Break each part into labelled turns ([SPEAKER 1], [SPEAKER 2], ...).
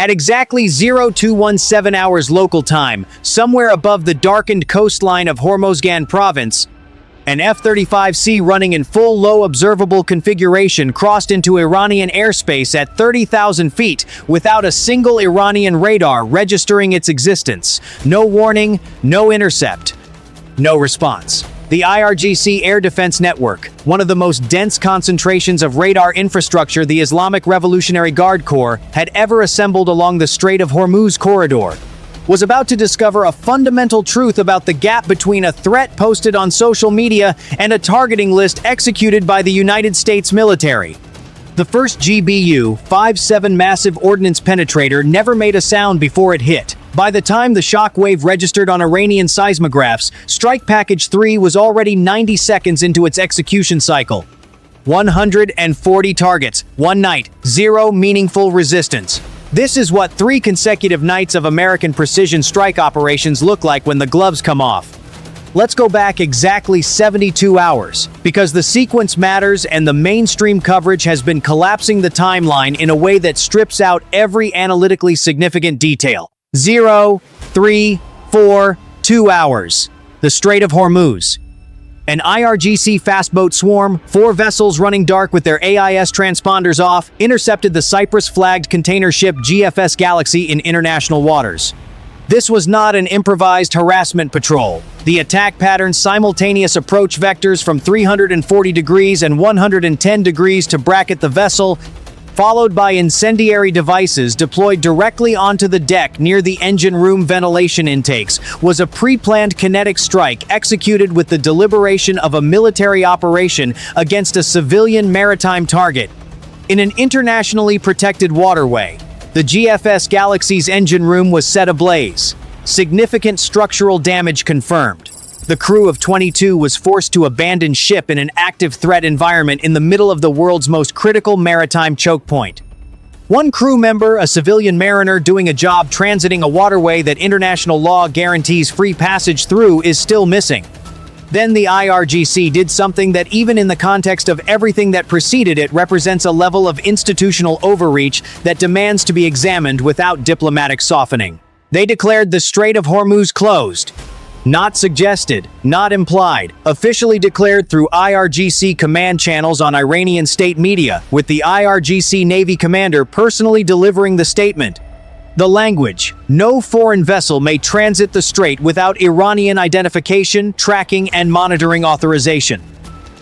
[SPEAKER 1] At exactly 0217 hours local time, somewhere above the darkened coastline of Hormozgan province, an F-35C running in full low observable configuration crossed into Iranian airspace at 30,000 feet without a single Iranian radar registering its existence. No warning, no intercept, no response. The IRGC Air Defense Network, one of the most dense concentrations of radar infrastructure the Islamic Revolutionary Guard Corps had ever assembled along the Strait of Hormuz corridor, was about to discover a fundamental truth about the gap between a threat posted on social media and a targeting list executed by the United States military. The first GBU-57 massive ordnance penetrator never made a sound before it hit. By the time the shockwave registered on Iranian seismographs, Strike Package 3 was already 90 seconds into its execution cycle. 140 targets, one night, zero meaningful resistance. This is what 3 consecutive nights of American precision strike operations look like when the gloves come off. Let's go back exactly 72 hours, because the sequence matters and the mainstream coverage has been collapsing the timeline in a way that strips out every analytically significant detail. 0, 3, 4, 2 hours. The Strait of Hormuz. An IRGC fastboat swarm, 4 vessels running dark with their AIS transponders off, intercepted the Cyprus-flagged container ship GFS Galaxy in international waters. This was not an improvised harassment patrol. The attack pattern's simultaneous approach vectors from 340 degrees and 110 degrees to bracket the vessel, followed by incendiary devices deployed directly onto the deck near the engine room ventilation intakes, was a pre-planned kinetic strike executed with the deliberation of a military operation against a civilian maritime target. In an internationally protected waterway, the GFS Galaxy's engine room was set ablaze. Significant structural damage confirmed. The crew of 22 was forced to abandon ship in an active threat environment in the middle of the world's most critical maritime choke point. One crew member, a civilian mariner doing a job transiting a waterway that international law guarantees free passage through, is still missing. Then the IRGC did something that, even in the context of everything that preceded it, represents a level of institutional overreach that demands to be examined without diplomatic softening. They declared the Strait of Hormuz closed. Not suggested, not implied, officially declared through IRGC command channels on Iranian state media, with the IRGC Navy commander personally delivering the statement. The language: no foreign vessel may transit the strait without Iranian identification, tracking, and monitoring authorization.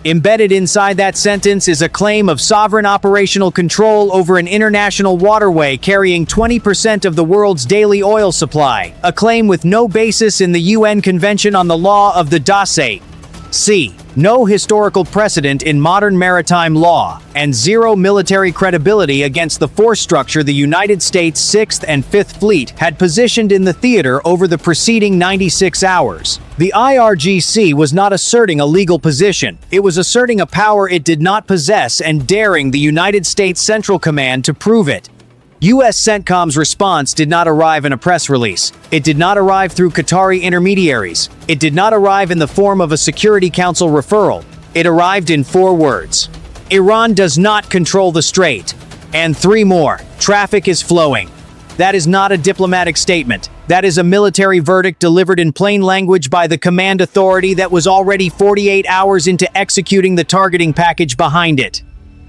[SPEAKER 1] Embedded inside that sentence is a claim of sovereign operational control over an international waterway carrying 20% of the world's daily oil supply, a claim with no basis in the UN Convention on the Law of the Sea, no historical precedent in modern maritime law, and zero military credibility against the force structure the United States 6th and 5th Fleet had positioned in the theater over the preceding 96 hours. The IRGC was not asserting a legal position. It was asserting a power it did not possess and daring the United States Central Command to prove it. U.S. CENTCOM's response did not arrive in a press release. It did not arrive through Qatari intermediaries. It did not arrive in the form of a Security Council referral. It arrived in 4 words. Iran does not control the strait. And 3 more. Traffic is flowing. That is not a diplomatic statement. That is a military verdict delivered in plain language by the command authority that was already 48 hours into executing the targeting package behind it.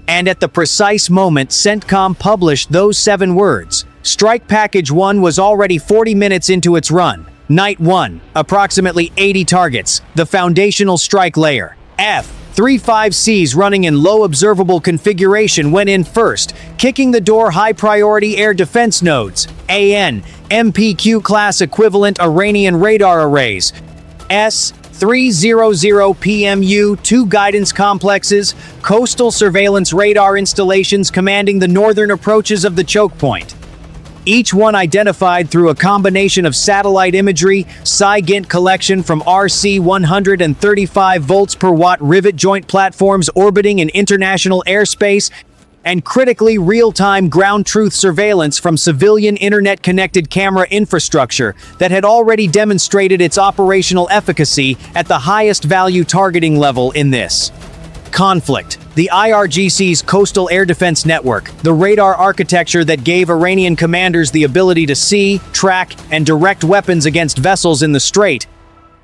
[SPEAKER 1] And at the precise moment CENTCOM published those 7 words, Strike Package 1 was already 40 minutes into its run. Night 1, approximately 80 targets, the foundational strike layer. F-35Cs running in low observable configuration went in first, kicking the door high-priority air defense nodes, AN, MPQ-class equivalent Iranian radar arrays, S-300 PMU, 2 guidance complexes, coastal surveillance radar installations commanding the northern approaches of the choke point. Each one identified through a combination of satellite imagery, SIGINT collection from RC 135 volts per watt rivet joint platforms orbiting in international airspace, and critically real-time ground truth surveillance from civilian internet-connected camera infrastructure that had already demonstrated its operational efficacy at the highest value targeting level in this conflict. The IRGC's coastal air defense network, the radar architecture that gave Iranian commanders the ability to see, track, and direct weapons against vessels in the Strait,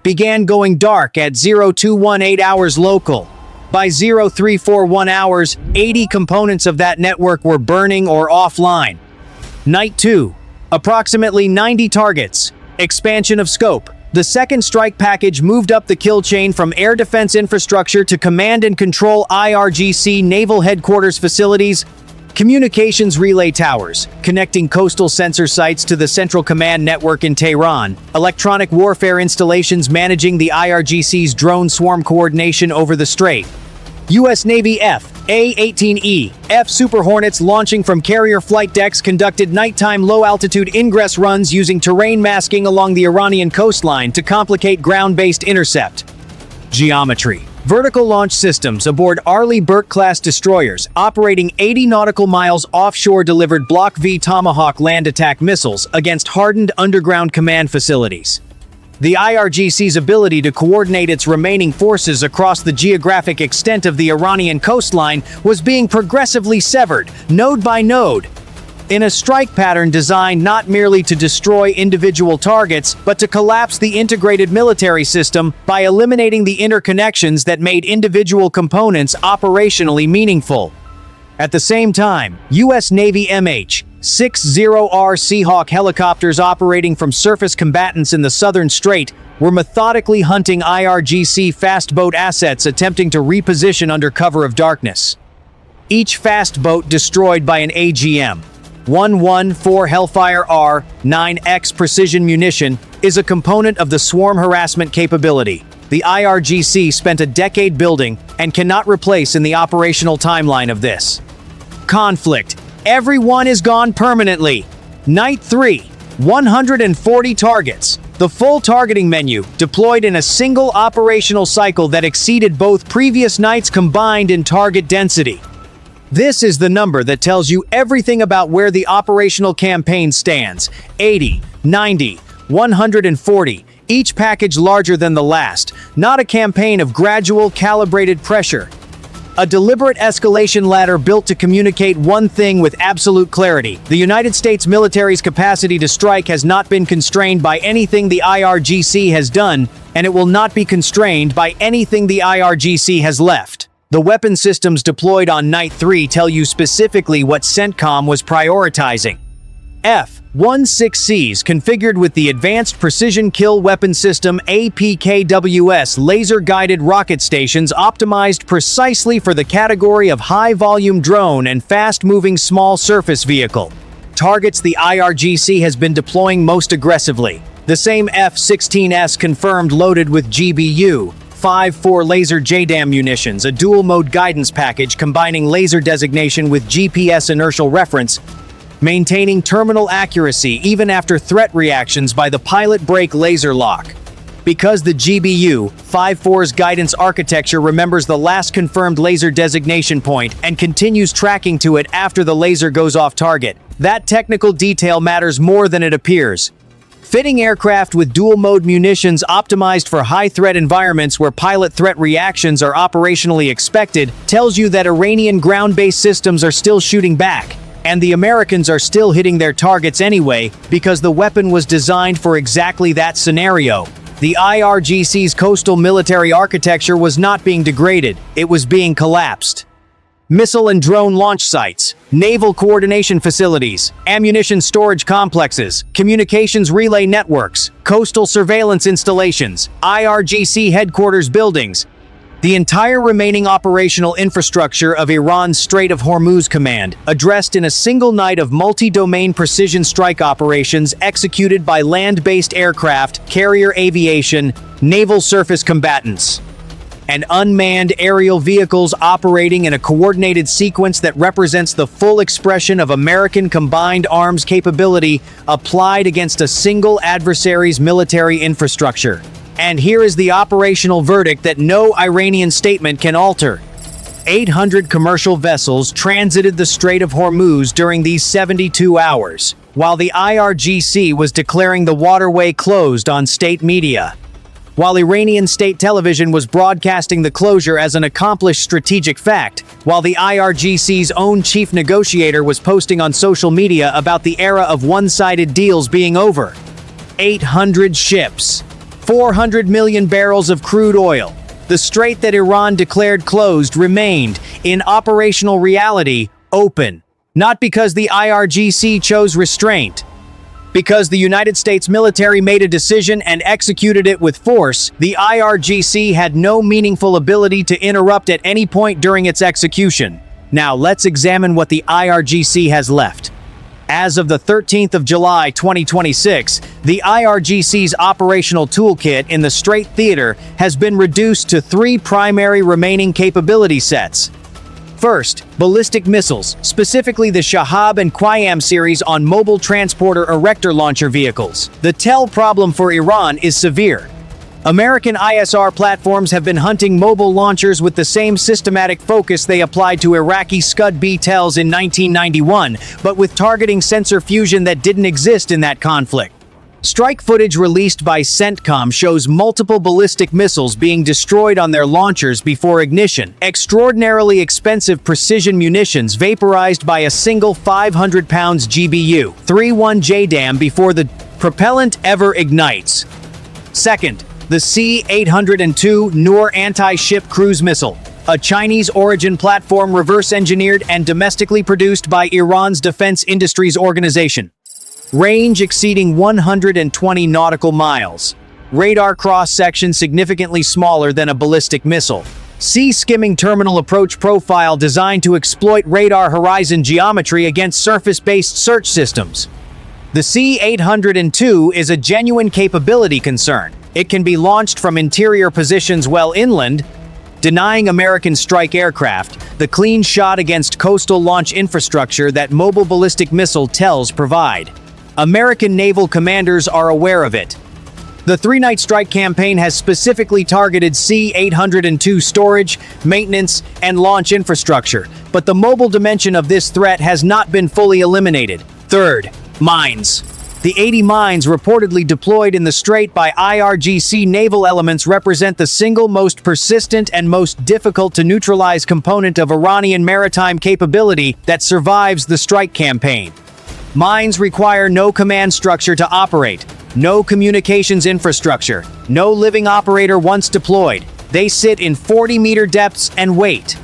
[SPEAKER 1] began going dark at 0218 hours local. By 0341 hours, 80 components of that network were burning or offline. Night 2. Approximately 90 targets. Expansion of scope. The second strike package moved up the kill chain from air defense infrastructure to command and control IRGC naval headquarters facilities, communications relay towers, connecting coastal sensor sites to the central command network in Tehran, electronic warfare installations managing the IRGC's drone swarm coordination over the Strait, U.S. Navy F/A-18E, F Super Hornets launching from carrier flight decks conducted nighttime low-altitude ingress runs using terrain masking along the Iranian coastline to complicate ground-based intercept. Geometry. Vertical launch systems aboard Arleigh Burke-class destroyers operating 80 nautical miles offshore delivered Block V Tomahawk land attack missiles against hardened underground command facilities. The IRGC's ability to coordinate its remaining forces across the geographic extent of the Iranian coastline was being progressively severed, node by node, in a strike pattern designed not merely to destroy individual targets, but to collapse the integrated military system by eliminating the interconnections that made individual components operationally meaningful. At the same time, U.S. Navy MH-60R Seahawk helicopters operating from surface combatants in the southern Strait were methodically hunting IRGC fast boat assets attempting to reposition under cover of darkness. Each fast boat destroyed by an AGM-114 Hellfire R-9X precision munition is a component of the swarm harassment capability the IRGC spent a decade building and cannot replace in the operational timeline of this conflict. Everyone is gone permanently. Night 3. 140 targets. The full targeting menu, deployed in a single operational cycle that exceeded both previous nights combined in target density. This is the number that tells you everything about where the operational campaign stands. 80, 90, 140, each package larger than the last. Not a campaign of gradual, calibrated pressure. A deliberate escalation ladder built to communicate one thing with absolute clarity. The United States military's capacity to strike has not been constrained by anything the IRGC has done, and it will not be constrained by anything the IRGC has left. The weapon systems deployed on Night 3 tell you specifically what CENTCOM was prioritizing. F-16Cs configured with the Advanced Precision Kill Weapon System APKWS laser-guided rocket stations optimized precisely for the category of high-volume drone and fast-moving small surface vehicle. Targets the IRGC has been deploying most aggressively. The same F-16S confirmed loaded with GBU-54 laser JDAM munitions, a dual-mode guidance package combining laser designation with GPS inertial reference, maintaining terminal accuracy even after threat reactions by the pilot brake laser lock. Because the GBU-54's guidance architecture remembers the last confirmed laser designation point and continues tracking to it after the laser goes off target, that technical detail matters more than it appears. Fitting aircraft with dual-mode munitions optimized for high-threat environments where pilot threat reactions are operationally expected tells you that Iranian ground-based systems are still shooting back. And the Americans are still hitting their targets anyway because the weapon was designed for exactly that scenario. The IRGC's coastal military architecture was not being degraded, it was being collapsed. Missile and drone launch sites, naval coordination facilities, ammunition storage complexes, communications relay networks, coastal surveillance installations, IRGC headquarters buildings, the entire remaining operational infrastructure of Iran's Strait of Hormuz command, addressed in a single night of multi-domain precision strike operations executed by land-based aircraft, carrier aviation, naval surface combatants, and unmanned aerial vehicles operating in a coordinated sequence that represents the full expression of American combined arms capability applied against a single adversary's military infrastructure. And here is the operational verdict that no Iranian statement can alter. 800 commercial vessels transited the Strait of Hormuz during these 72 hours, while the IRGC was declaring the waterway closed on state media. while Iranian state television was broadcasting the closure as an accomplished strategic fact, while the IRGC's own chief negotiator was posting on social media about the era of one-sided deals being over. 800 ships, 400 million barrels of crude oil. The strait that Iran declared closed remained, in operational reality, open. Not because the IRGC chose restraint. Because the United States military made a decision and executed it with force, the IRGC had no meaningful ability to interrupt at any point during its execution. Now let's examine what the IRGC has left. As of the 13th of July 2026, the IRGC's operational toolkit in the Strait Theater has been reduced to 3 primary remaining capability sets. First, ballistic missiles, specifically the Shahab and Qayyam series on mobile transporter erector launcher vehicles. The TEL problem for Iran is severe. American ISR platforms have been hunting mobile launchers with the same systematic focus they applied to Iraqi Scud-B TELs in 1991, but with targeting sensor fusion that didn't exist in that conflict. Strike footage released by CENTCOM shows multiple ballistic missiles being destroyed on their launchers before ignition. Extraordinarily expensive precision munitions vaporized by a single 500 pounds GBU 31 JDAM before the propellant ever ignites. Second, the C-802 Noor anti-ship cruise missile, a Chinese-origin platform reverse-engineered and domestically produced by Iran's Defense Industries Organization. Range exceeding 120 nautical miles. Radar cross-section significantly smaller than a ballistic missile. Sea-skimming terminal approach profile designed to exploit radar horizon geometry against surface-based search systems. The C-802 is a genuine capability concern. It can be launched from interior positions well inland, denying American strike aircraft the clean shot against coastal launch infrastructure that mobile ballistic missile TELs provide. American naval commanders are aware of it. The 3-night strike campaign has specifically targeted C-802 storage, maintenance, and launch infrastructure, but the mobile dimension of this threat has not been fully eliminated. Third, mines. The 80 mines reportedly deployed in the Strait by IRGC naval elements represent the single most persistent and most difficult to neutralize component of Iranian maritime capability that survives the strike campaign. Mines require no command structure to operate, no communications infrastructure, no living operator once deployed. They sit in 40-meter depths and wait.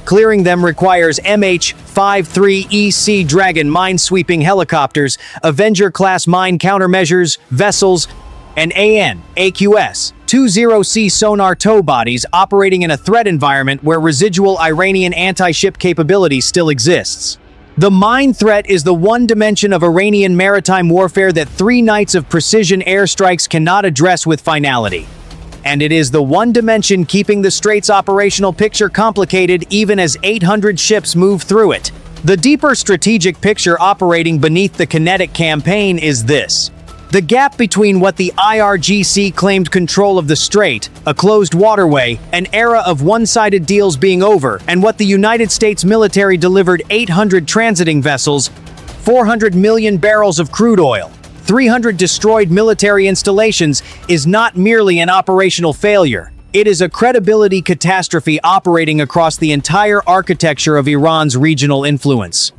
[SPEAKER 1] Clearing them requires MH-53EC Dragon mine-sweeping helicopters, Avenger-class mine countermeasures, vessels, and AN/AQS-20C sonar tow bodies operating in a threat environment where residual Iranian anti-ship capability still exists. The mine threat is the one dimension of Iranian maritime warfare that 3 nights of precision airstrikes cannot address with finality. And it is the one dimension keeping the Strait's operational picture complicated even as 800 ships move through it. The deeper strategic picture operating beneath the kinetic campaign is this. The gap between what the IRGC claimed control of the Strait, a closed waterway, an era of one-sided deals being over, and what the United States military delivered 800 transiting vessels, 400 million barrels of crude oil, 300 destroyed military installations is not merely an operational failure. It is a credibility catastrophe operating across the entire architecture of Iran's regional influence.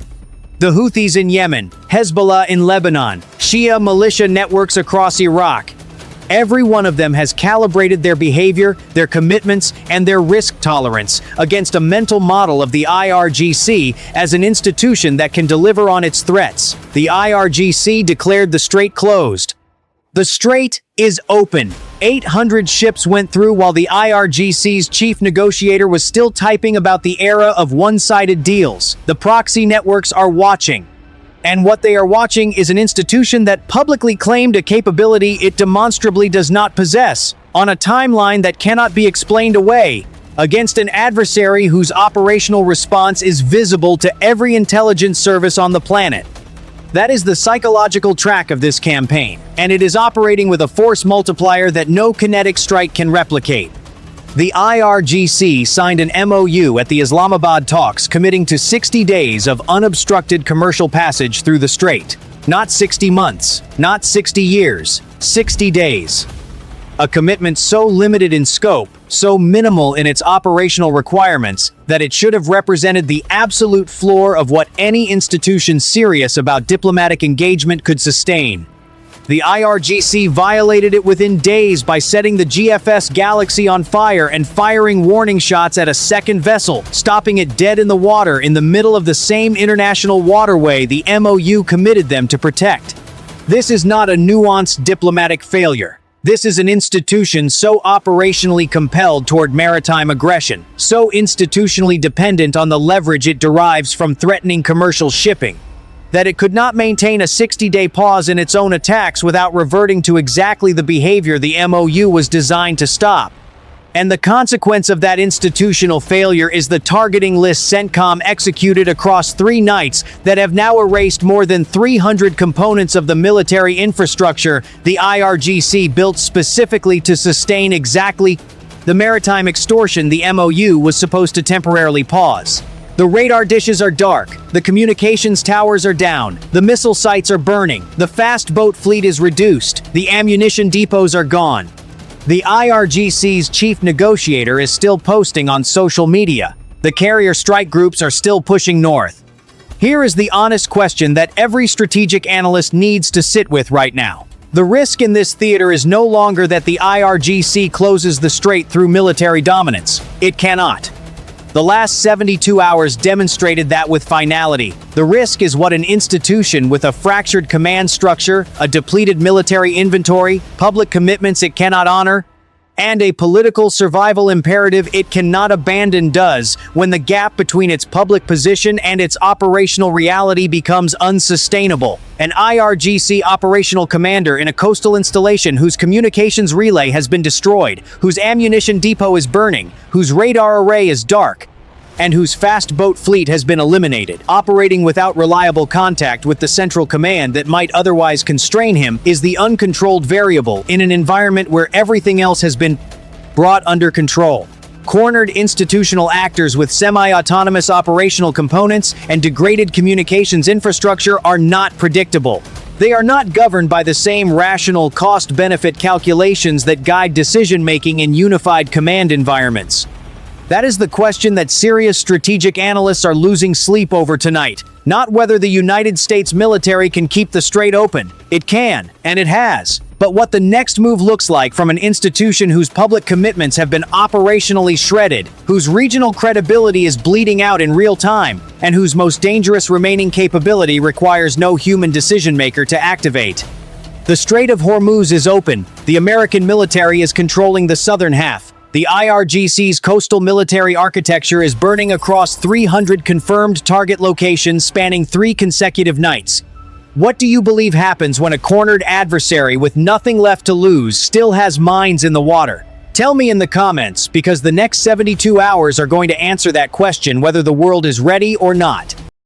[SPEAKER 1] The Houthis in Yemen, Hezbollah in Lebanon, Shia militia networks across Iraq. Every one of them has calibrated their behavior, their commitments, and their risk tolerance against a mental model of the IRGC as an institution that can deliver on its threats. The IRGC declared the Strait closed. The Strait is open. 800 ships went through while the IRGC's chief negotiator was still typing about the era of one-sided deals. The proxy networks are watching. And what they are watching is an institution that publicly claimed a capability it demonstrably does not possess, on a timeline that cannot be explained away, against an adversary whose operational response is visible to every intelligence service on the planet. That is the psychological track of this campaign, and it is operating with a force multiplier that no kinetic strike can replicate. The IRGC signed an MOU at the Islamabad talks committing to 60 days of unobstructed commercial passage through the Strait. Not 60 months, not 60 years, 60 days. A commitment so limited in scope, so minimal in its operational requirements, that it should have represented the absolute floor of what any institution serious about diplomatic engagement could sustain. The IRGC violated it within days by setting the GFS Galaxy on fire and firing warning shots at a second vessel, stopping it dead in the water in the middle of the same international waterway the MOU committed them to protect. This is not a nuanced diplomatic failure. This is an institution so operationally compelled toward maritime aggression, so institutionally dependent on the leverage it derives from threatening commercial shipping, that it could not maintain a 60-day pause in its own attacks without reverting to exactly the behavior the MOU was designed to stop. And the consequence of that institutional failure is the targeting list CENTCOM executed across 3 nights that have now erased more than 300 components of the military infrastructure the IRGC built specifically to sustain exactly the maritime extortion the MOU was supposed to temporarily pause. The radar dishes are dark, the communications towers are down, the missile sites are burning, the fast boat fleet is reduced, the ammunition depots are gone. The IRGC's chief negotiator is still posting on social media. The carrier strike groups are still pushing north. Here is the honest question that every strategic analyst needs to sit with right now. The risk in this theater is no longer that the IRGC closes the strait through military dominance. It cannot. The last 72 hours demonstrated that with finality. The risk is what an institution with a fractured command structure, a depleted military inventory, public commitments it cannot honor, and a political survival imperative it cannot abandon does when the gap between its public position and its operational reality becomes unsustainable. An IRGC operational commander in a coastal installation whose communications relay has been destroyed, whose ammunition depot is burning, whose radar array is dark, and whose fast boat fleet has been eliminated, operating without reliable contact with the central command that might otherwise constrain him, is the uncontrolled variable in an environment where everything else has been brought under control. Cornered institutional actors with semi-autonomous operational components and degraded communications infrastructure are not predictable. They are not governed by the same rational cost-benefit calculations that guide decision-making in unified command environments. That is the question that serious strategic analysts are losing sleep over tonight. Not whether the United States military can keep the strait open. It can, and it has. But what the next move looks like from an institution whose public commitments have been operationally shredded, whose regional credibility is bleeding out in real time, and whose most dangerous remaining capability requires no human decision-maker to activate. The Strait of Hormuz is open. The American military is controlling the southern half. The IRGC's coastal military architecture is burning across 300 confirmed target locations spanning 3 consecutive nights. What do you believe happens when a cornered adversary with nothing left to lose still has mines in the water? Tell me in the comments, because the next 72 hours are going to answer that question whether the world is ready or not.